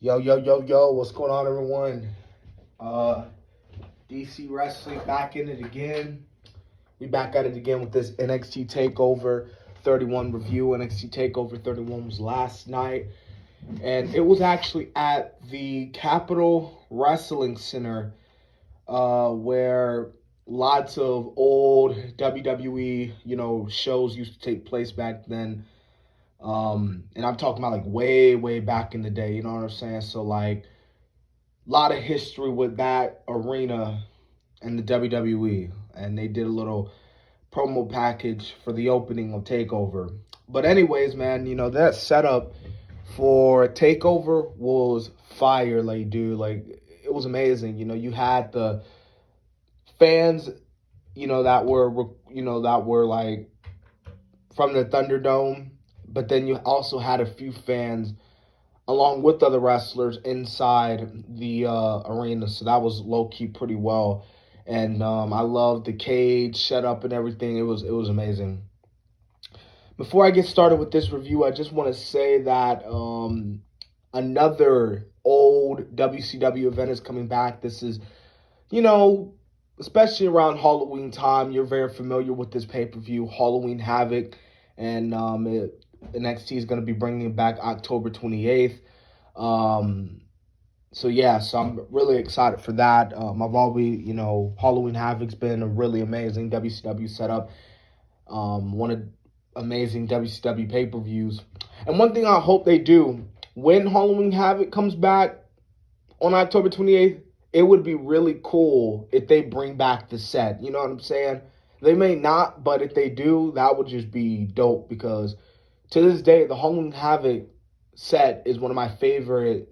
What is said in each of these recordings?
Yo, yo, yo, yo, what's going on, everyone? Uh, DC Wrestling back in it again. We back at it again with this NXT Takeover 31 review. NXT Takeover 31 was last night, and it was actually at the Capitol Wrestling Center, where lots of old WWE, shows used to take place back then. And I'm talking about like way, way back in the day, you know what I'm saying? So like a lot of history with that arena and the WWE, and they did a little promo package for the opening of Takeover. But anyways, man, that setup for Takeover was fire, like dude, like it was amazing. You had the fans, that were like from the Thunderdome, but then you also had a few fans along with other wrestlers inside the arena. So that was low key pretty well, and I loved the cage setup and everything. It was amazing. Before I get started with this review, I just want to say that another old WCW event is coming back. This is, you know, especially around Halloween time. You're very familiar with this pay per view, Halloween Havoc, and NXT is going to be bringing it back October 28th. Um, so I'm really excited for that. I've always, Halloween Havoc's been a really amazing WCW setup. One of amazing WCW pay-per-views. And one thing I hope they do, when Halloween Havoc comes back on October 28th, it would be really cool if they bring back the set. You know what I'm saying? They may not, but if they do, that would just be dope, because to this day, the Halloween Havoc set is one of my favorite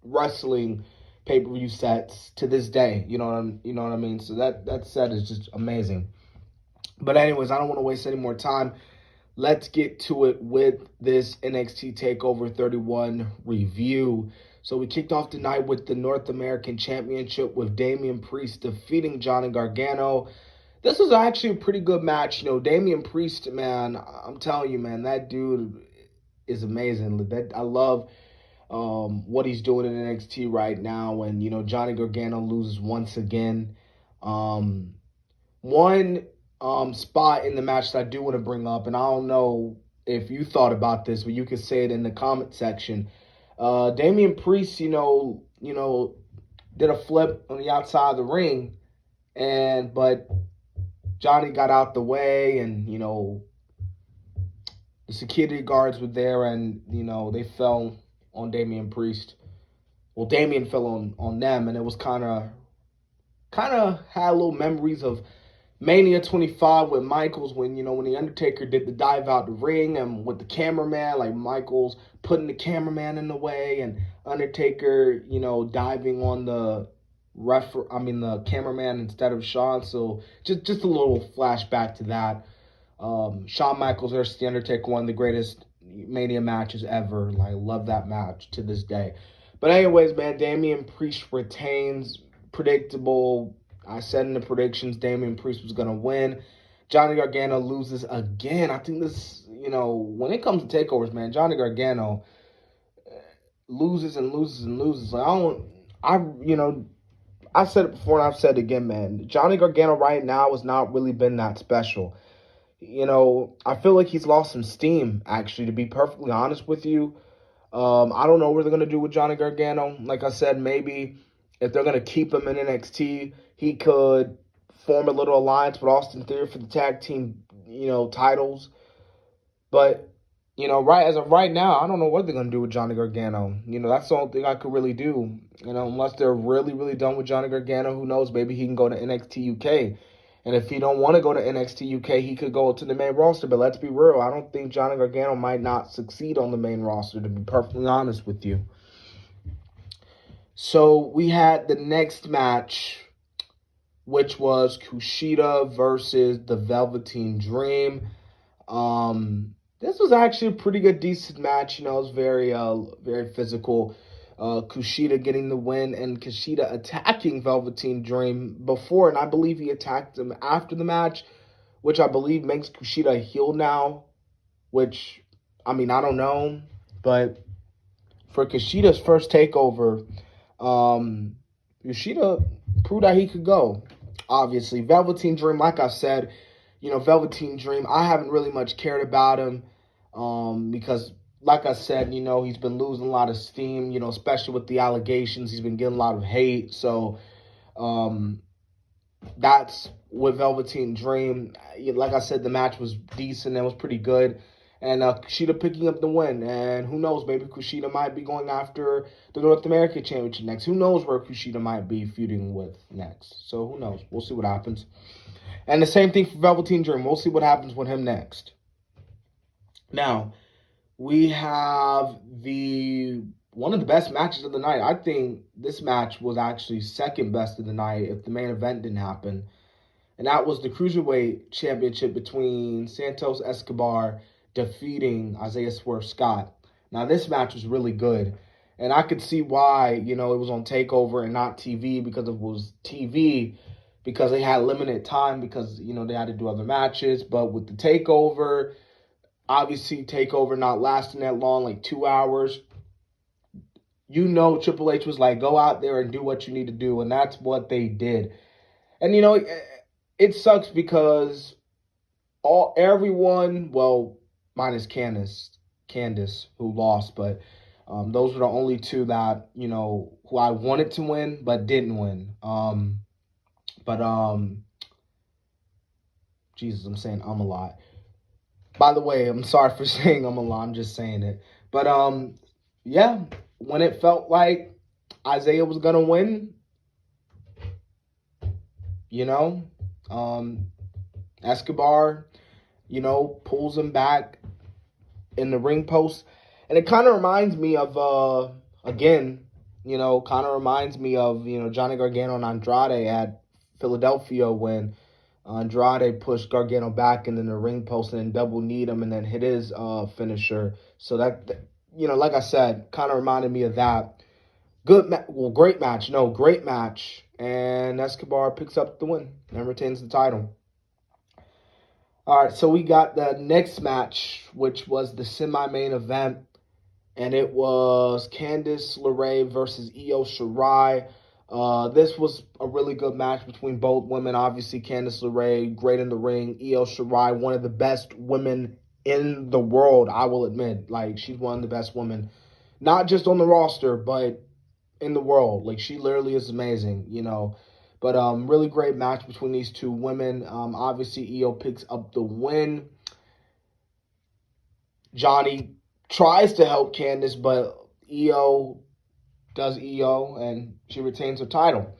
wrestling pay-per-view sets to this day. You know what I mean? So that set is just amazing. But anyways, I don't want to waste any more time. Let's get to it with this NXT Takeover 31 review. So we kicked off the night with the North American Championship with Damian Priest defeating Johnny Gargano. This was actually a pretty good match. Damian Priest, man, I'm telling you, man, that dude is amazing. I love what he's doing in NXT right now. And, Johnny Gargano loses once again. One spot in the match that I do want to bring up, and I don't know if you thought about this, but you can say it in the comment section. Damian Priest, did a flip on the outside of the ring, but Johnny got out the way, and the security guards were there, and they fell on Damian Priest. Well, Damian fell on them, and it was kind of had little memories of Mania 25 with Michaels, when the Undertaker did the dive out the ring, and with the cameraman, like Michaels putting the cameraman in the way, and Undertaker, diving on the the cameraman instead of Shawn. So just a little flashback to that. Shawn Michaels versus the Undertaker, one of the greatest Mania matches ever. Like, love that match to this day. But anyways, man, Damian Priest retains. Predictable. I said in the predictions Damian Priest was going to win. Johnny Gargano loses again. I think this, when it comes to takeovers, man, Johnny Gargano loses and loses and loses. Like, I've said it before and I've said it again, man. Johnny Gargano right now has not really been that special. I feel like he's lost some steam, actually, to be perfectly honest with you. I don't know what they're going to do with Johnny Gargano. Like I said, maybe if they're going to keep him in NXT, he could form a little alliance with Austin Theory for the tag team, titles. But, as of right now, I don't know what they're going to do with Johnny Gargano. That's the only thing I could really do. Unless they're really, really done with Johnny Gargano, who knows? Maybe he can go to NXT UK. And if he don't want to go to NXT UK, he could go to the main roster. But let's be real, I don't think Johnny Gargano might not succeed on the main roster, to be perfectly honest with you. So we had the next match, which was Kushida versus the Velveteen Dream. This was actually a pretty good, decent match. It was very, very physical. Kushida getting the win, and Kushida attacking Velveteen Dream before, and I believe he attacked him after the match, which I believe makes Kushida a heel now, which, I don't know, but for Kushida's first takeover, Kushida proved that he could go. Obviously, Velveteen Dream, like I said, Velveteen Dream, I haven't really much cared about him because, like I said, he's been losing a lot of steam, especially with the allegations. He's been getting a lot of hate. So that's with Velveteen Dream. Like I said, the match was decent. It was pretty good. And Kushida picking up the win. And who knows, maybe Kushida might be going after the North American Championship next. Who knows where Kushida might be feuding with next. So who knows? We'll see what happens. And the same thing for Velveteen Dream. We'll see what happens with him next. Now, we have one of the best matches of the night. I think this match was actually second best of the night if the main event didn't happen. And that was the Cruiserweight Championship between Santos Escobar defeating Isaiah Swerve Scott. Now, this match was really good. And I could see why, it was on TakeOver and not TV, because it was TV, because they had limited time, because, they had to do other matches. But with the TakeOver, obviously TakeOver not lasting that long, like 2 hours, Triple H was like, go out there and do what you need to do. And that's what they did. And, it sucks because everyone, well, minus Candice, who lost, but those were the only two that, who I wanted to win but didn't win. Jesus, I'm saying a lot. By the way, I'm sorry for saying a lot. I'm just saying it. But yeah, when it felt like Isaiah was gonna win, Escobar, pulls him back in the ring post. And it kind of reminds me of, Johnny Gargano and Andrade at Philadelphia, when Andrade pushed Gargano back into the ring post and then double kneed him and then hit his finisher. So that, like I said, kind of reminded me of that. Great match. And Escobar picks up the win and retains the title. All right, so we got the next match, which was the semi-main event, and it was Candice LeRae versus Io Shirai. This was a really good match between both women. Obviously, Candice LeRae, great in the ring. Io Shirai, one of the best women in the world, I will admit. Like, she's one of the best women, not just on the roster, but in the world. Like, she literally is amazing, But really great match between these two women. Obviously, Io picks up the win. Johnny tries to help Candice, but Io does Io, and she retains her title.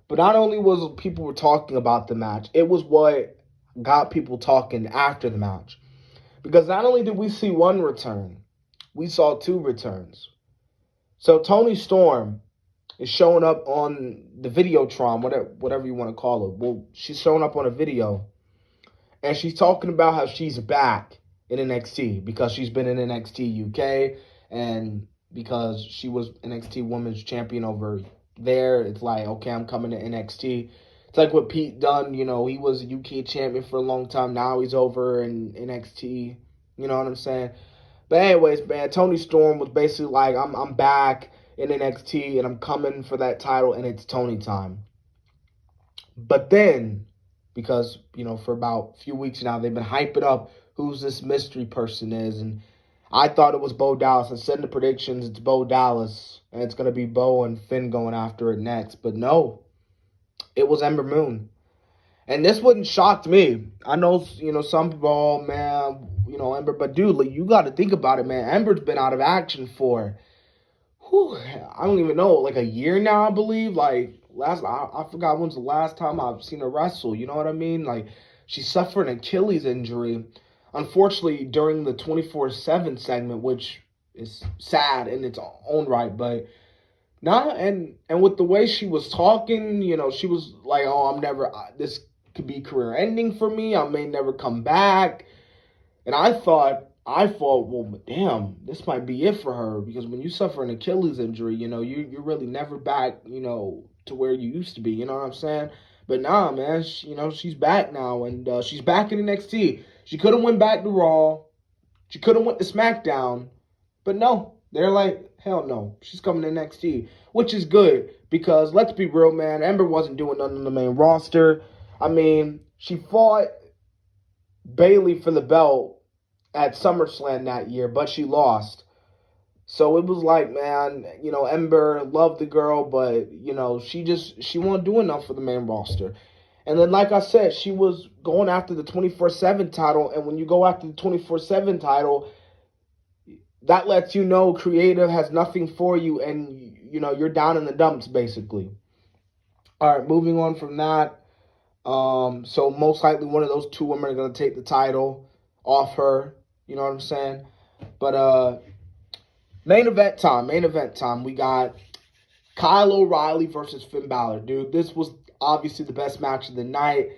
But not only was people were talking about the match, it was what got people talking after the match. Because not only did we see one return, we saw two returns. So Toni Storm is showing up on the Videotron, whatever you want to call it. Well, she's showing up on a video, and she's talking about how she's back in NXT because she's been in NXT UK, and because she was NXT Women's Champion over there, it's like, okay, I'm coming to NXT. It's like what Pete Dunne, he was a UK champion for a long time. Now he's over in NXT. You know what I'm saying? But anyways, man, Toni Storm was basically like, I'm back in NXT, and I'm coming for that title, and it's Toni time. But then, because, for about a few weeks now, they've been hyping up who's this mystery person is, and I thought it was Bo Dallas. I said in the predictions, it's Bo Dallas, and it's going to be Bo and Finn going after it next. But no, it was Ember Moon. And this wouldn't shock me. I know, some people, man, Ember, but dude, like, you got to think about it, man. Ember's been out of action for, I don't even know, like a year now, I believe. Like, I forgot when's the last time I've seen her wrestle. You know what I mean? Like, she suffered an Achilles injury, unfortunately, during the 24/7 segment, which is sad in its own right. But and with the way she was talking, she was like, "Oh, this could be career ending for me. I may never come back." And I thought, well, damn, this might be it for her, because when you suffer an Achilles injury, you're really never back, to where you used to be. You know what I'm saying? But nah, man, she's back now, and she's back in NXT. She could have went back to Raw. She could have went to SmackDown. But no, they're like, Hell no. She's coming to NXT, which is good because let's be real, man. Ember wasn't doing nothing on the main roster. I mean, she fought Bayley for the belt at SummerSlam that year, but she lost. So it was like, man, Ember loved the girl, but, she wasn't doing enough for the main roster. And then, like I said, she was going after the 24/7 title, and when you go after the 24/7 title, that lets you know creative has nothing for you, and, you're down in the dumps, basically. All right, moving on from that. So most likely one of those two women are going to take the title off her. You know what I'm saying? But, main event time. We got Kyle O'Reilly versus Finn Balor. Dude, this was obviously the best match of the night.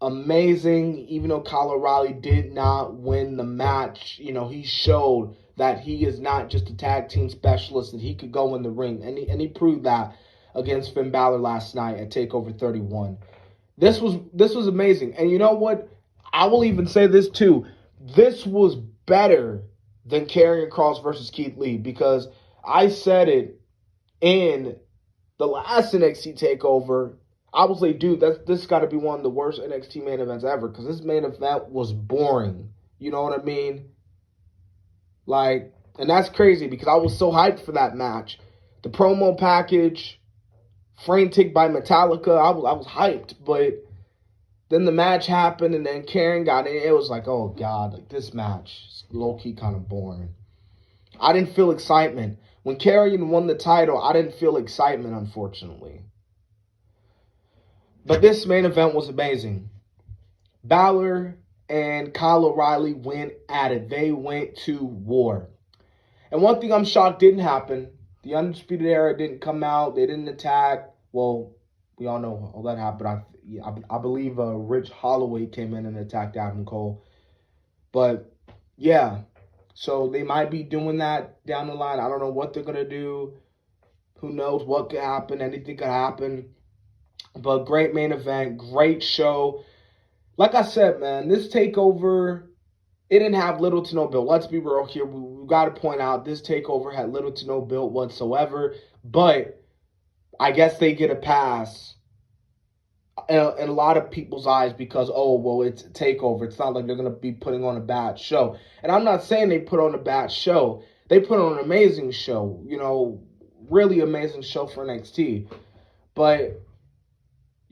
Amazing. Even though Kyle O'Reilly did not win the match, he showed that he is not just a tag team specialist, that he could go in the ring. And he proved that against Finn Balor last night at TakeOver 31. This was amazing. And you know what? I will even say this too. This was better than Karrion Kross versus Keith Lee, because I said it in the last NXT Takeover. I was like, dude, this got to be one of the worst NXT main events ever, because this main event was boring. You know what I mean? Like, and that's crazy because I was so hyped for that match. The promo package, Frantic by Metallica, I was hyped, but then the match happened, and then Karen got in. It was like, oh God, like this match is low-key kind of boring. I didn't feel excitement. When Karrion won the title, I didn't feel excitement, unfortunately. But this main event was amazing. Balor and Kyle O'Reilly went at it. They went to war. And one thing I'm shocked didn't happen. The Undisputed Era didn't come out. They didn't attack. Well, we all know all that happened. I believe Rich Holloway came in and attacked Adam Cole. But, yeah. So they might be doing that down the line. I don't know what they're going to do. Who knows what could happen. Anything could happen. But great main event. Great show. Like I said, man, this TakeOver, it didn't have little to no build. Let's be real here. We got to point out this TakeOver had little to no build whatsoever. But I guess they get a pass in a lot of people's eyes because, oh, well, it's a TakeOver. It's not like they're going to be putting on a bad show. And I'm not saying they put on a bad show. They put on an amazing show. Really amazing show for NXT. But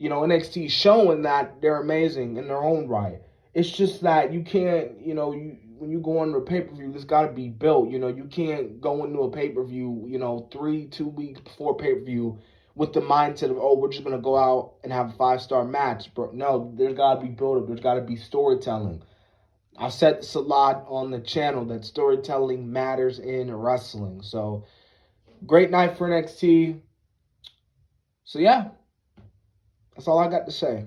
NXT showing that they're amazing in their own right. It's just that you can't, when you go into a pay-per-view, it's got to be built. You can't go into a pay-per-view, 2 weeks before pay-per-view with the mindset of, oh, we're just going to go out and have a 5-star match. But no, there's got to be build-up. There's got to be storytelling. I've said this a lot on the channel, that storytelling matters in wrestling. So, great night for NXT. So, yeah. That's all I got to say.